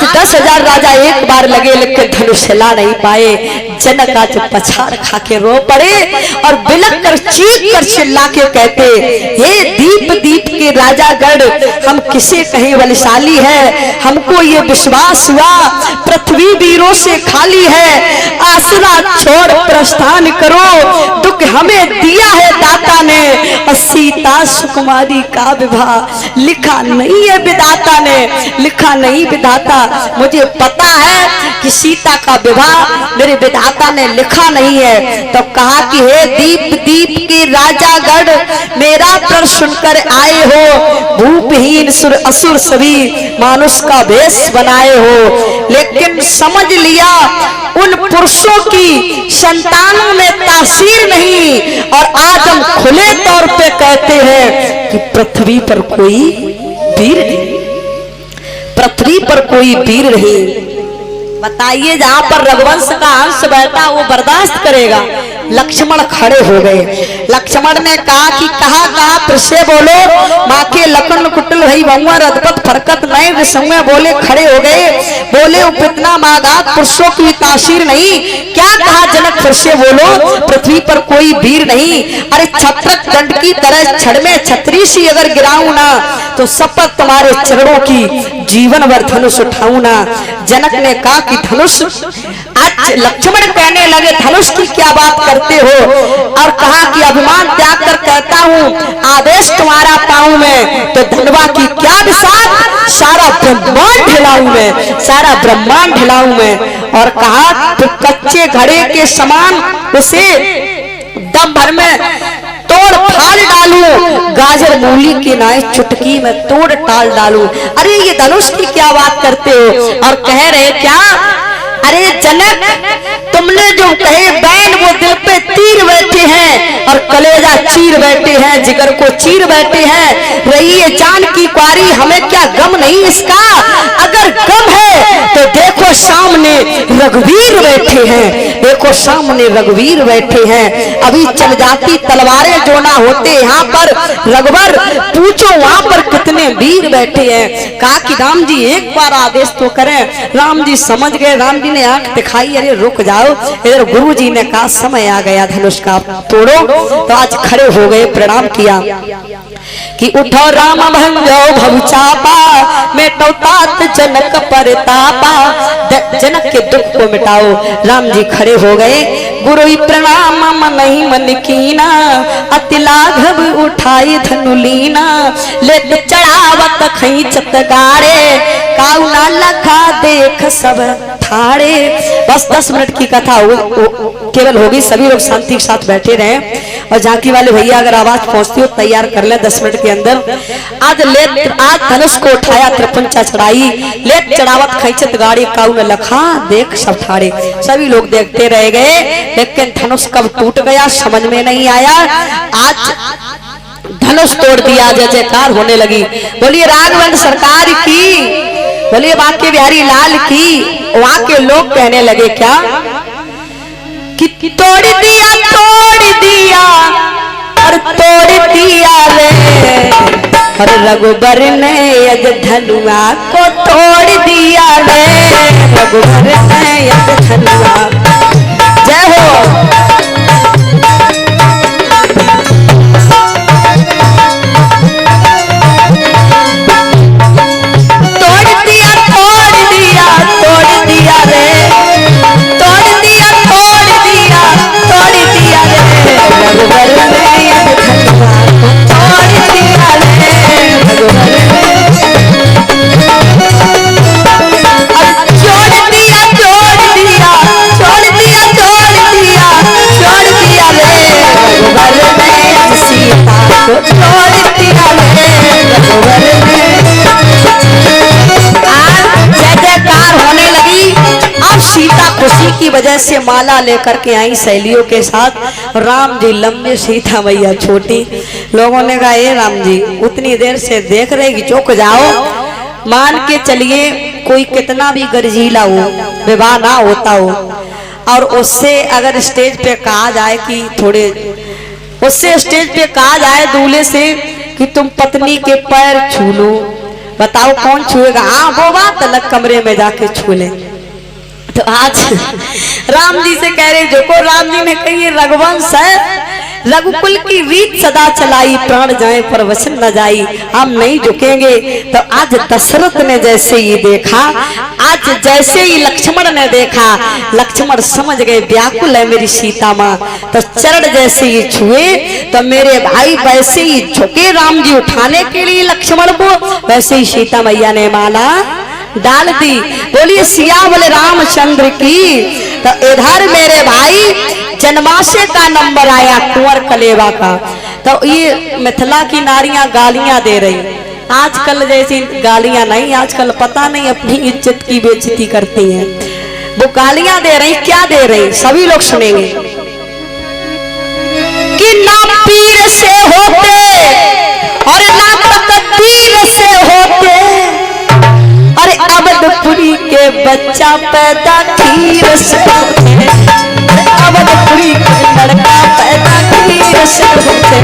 10,000 राजा एक बार लगे लेकिन धनुष हिला नहीं पाए। जनक आज पछाड़ खा के रो पड़े और बिलक कर चीख कर चिल्ला के कहते, हे दीप दीप के राजागढ़, हम किसे कहें बलशाली है। हमको ये विश्वास हुआ पृथ्वी वीरों से खाली है। आसरा छोड़ प्रस्थान करो, दुख हमें दिया है दाता ने। और सीता सुकुमारी का विवाह लिखा नहीं है विधाता ने, लिखा नहीं विधाता। मुझे पता है कि सीता का विवाह मेरे विधाता ने लिखा नहीं है। तो कहा कि हे दीप दीप के राजागढ़, मेरा पर सुनकर आए हो। भूपहीन सुर असुर सभी मानुष का वेश बनाए हो। लेकिन समझ लिया उन पुरुषों की संतानों में तासीर नहीं। और आज हम खुले तौर पे कहते हैं कि पृथ्वी पर कोई वीर नहीं, पृथ्वी पर कोई वीर नहीं। बताइए जहां पर रघुवंश का अंश बैठा वो बर्दाश्त करेगा। लक्ष्मण खड़े हो गए। लक्ष्मण ने कहा कि कहा फिर से बोलो। माँ के लखन कुटल भई बहुआ रदपत फरकत नए विसंग बोले खड़े हो गए। बोले उपतना मादात पुरुषों की तासीर नहीं। क्या कहा जनक फिर से बोलो। पृथ्वी पर कोई वीर नहीं। अरे छत्रक दंड की तरह छड़ में छतरी सी अगर गिराऊं ना तो शपथ तुम्हारे चरणों की जीवन भर धनुष उठाऊं ना। जनक ने कहा कि धनुष, आज लक्ष्मण कहने लगे धनुष की क्या बात करते हो। और कहा कि अभिमान त्याग कर कहता हूँ आदेश तुम्हारा पाऊं मैं तो धनवा की क्या विशाल, सारा ब्रह्मांड हिलाऊं मैं, सारा ब्रह्मांड हिलाऊं मैं। और कहा तो कच्चे घड़े के समान उसे दम भर में तोड़ फाड़ डालूं, गाजर मूली की नाई चुटकी में तोड़ टाल डालूं। अरे ये धनुष की क्या बात करते हो। और कह रहे क्या, अरे जनक तुमने जो कहे बैन वो दिल पे तीर बैठे हैं और कलेजा चीर बैठे हैं, जिगर को चीर बैठे हैं। रही है जान की क्वारी, हमें क्या गम नहीं इसका। अगर गम है तो देखो सामने रघुवीर बैठे हैं, देखो सामने रघुवीर बैठे हैं। अभी चल जाती तलवारें जो ना होते यहाँ पर रघुवर, पूछो वहां पर कितने वीर बैठे हैं। कहा कि राम जी एक बार आदेश तो करें। राम जी समझ गए, राम जी ने आंख दिखाई, अरे रुक जाओ। इधर गुरु जी ने कहा समय आ गया धनुष का तोड़ो। तो आज खड़े हो गए, प्रणाम किया कि उठो राम भंजो भवचापा, मेटो तात जनक परतापा। जनक के दुख को मिटाओ। राम जी खड़े हो गए। गुरु प्रणाम मन ही मन कीना, अति लाघव उठाई धनुलीना। ले चढ़ावत खींचत गाड़े, काउना लखा देख सब ठाड़े। बस 10 मिनट की कथा केवल होगी। सभी लोग शांति के साथ बैठे रहे। और झांकी वाले भैया अगर आवाज पहुंचती हो तैयार कर ले 10 मिनट के अंदर। आज धनुष को उठाया, त्रिपुंचा चढ़ाई, ले चढ़ावत खींचत गाड़ी, काउन लखा देख सब ठाड़े। सभी लोग देखते रह गए, लेकिन धनुष कब टूट गया समझ में नहीं आया। आज धनुष तोड़ दिया, जय जयकार होने लगी। बोलिए राघवेंद्र सरकार की, बोलिए बांके बिहारी लाल की। वहां के लोग कहने लगे क्या कि तोड़ दिया और तोड़ दिया रे, और रघुबर ने यद धनुआ को तोड़ दिया रे, रघुबर ने यद धनुआ। जय हो। की वजह से माला लेकर के आई सहेलियों के साथ। राम जी लंबे, सीता मैया छोटी। लोगों ने कहा ये राम जी उतनी देर से देख रहे कि चौक जाओ। मान के चलिए कोई कितना भी गर्जीला हो, विवाह ना होता हो, और उससे अगर स्टेज पे कहा जाए कि थोड़े, उससे स्टेज पे कहा जाए दूल्हे से कि तुम पत्नी के पैर छू लो, बताओ कौन छुएगा? हाँ वो बात अलग, कमरे में जाके छू ले। तो आज राम जी से कह रहे, जो को राम जी ने कही रघुवंश है, रघुकुल की रीत सदा चलाई, प्राण जाए पर वचन न जाई, हम नहीं झुकेंगे। तो आज दशरथ ने जैसे ही देखा, आज जैसे ही लक्ष्मण ने देखा, लक्ष्मण समझ गए व्याकुल है मेरी सीता माँ। तो चरण जैसे ही छुए तो मेरे भाई वैसे ही झुके राम जी उठाने के लिए लक्ष्मण को, वैसे ही सीता मैया ने माला डाल दी। बोलिए सियावल रामचंद्र की। तो इधर मेरे भाई जन्माशय का नंबर आया, कुंवर कलेवा का। तो ये मिथिला की नारियां गालियां दे रही, आजकल जैसी गालियां नहीं, आजकल पता नहीं अपनी इज्जत की बेइज्जती करती हैं। वो गालियां दे रही, क्या दे रही सभी लोग सुनेंगे। कि ना पीर से होते और ना तकदीर से होते, अरे अवधपुरी के बच्चा पैदा खीर से होते, अवधपुरी के लड़का पैदा खीर से होते।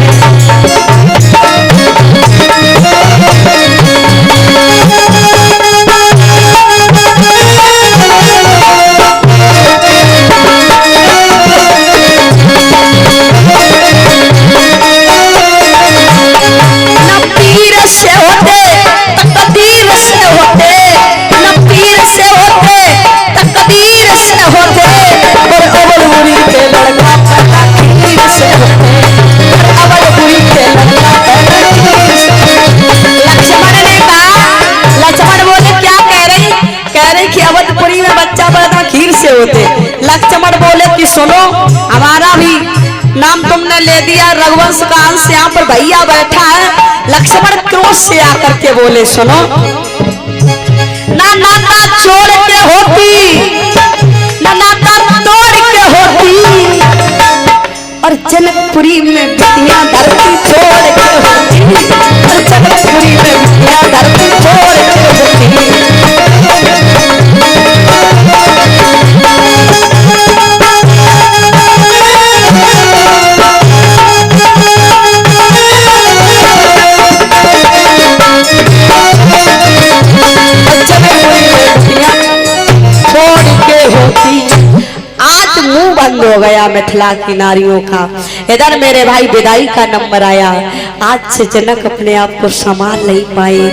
होते। लक्ष्मण बोले कि सुनो, हमारा भी नाम तुमने ले दिया, रघुवंश का अंश यहाँ पर भैया बैठा है। लक्ष्मण क्रोध से आकर के बोले सुनो, ना नाता छोड़ के होती, ना नाता तोड़ के होती, और जनकपुरी में बिटियां धरती छोड़ के होती, और जनकपुरी में बिटियां धरती छोड़ के होती। आज मुंह बंद हो गया मिथिला की नारियों का। इधर मेरे भाई विदाई का नंबर आया। आज से जनक अपने आप को संभाल नहीं पाए,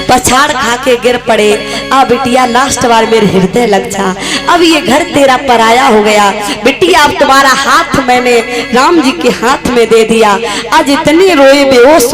पछाड़ खा के गिर पड़े। अब बिटिया लास्ट बार मेरे हृदय लग जा, अब ये घर तेरा पराया हो गया। बिटिया अब तुम्हारा हाथ मैंने राम जी के हाथ में दे दिया। आज इतनी रोए बेहोश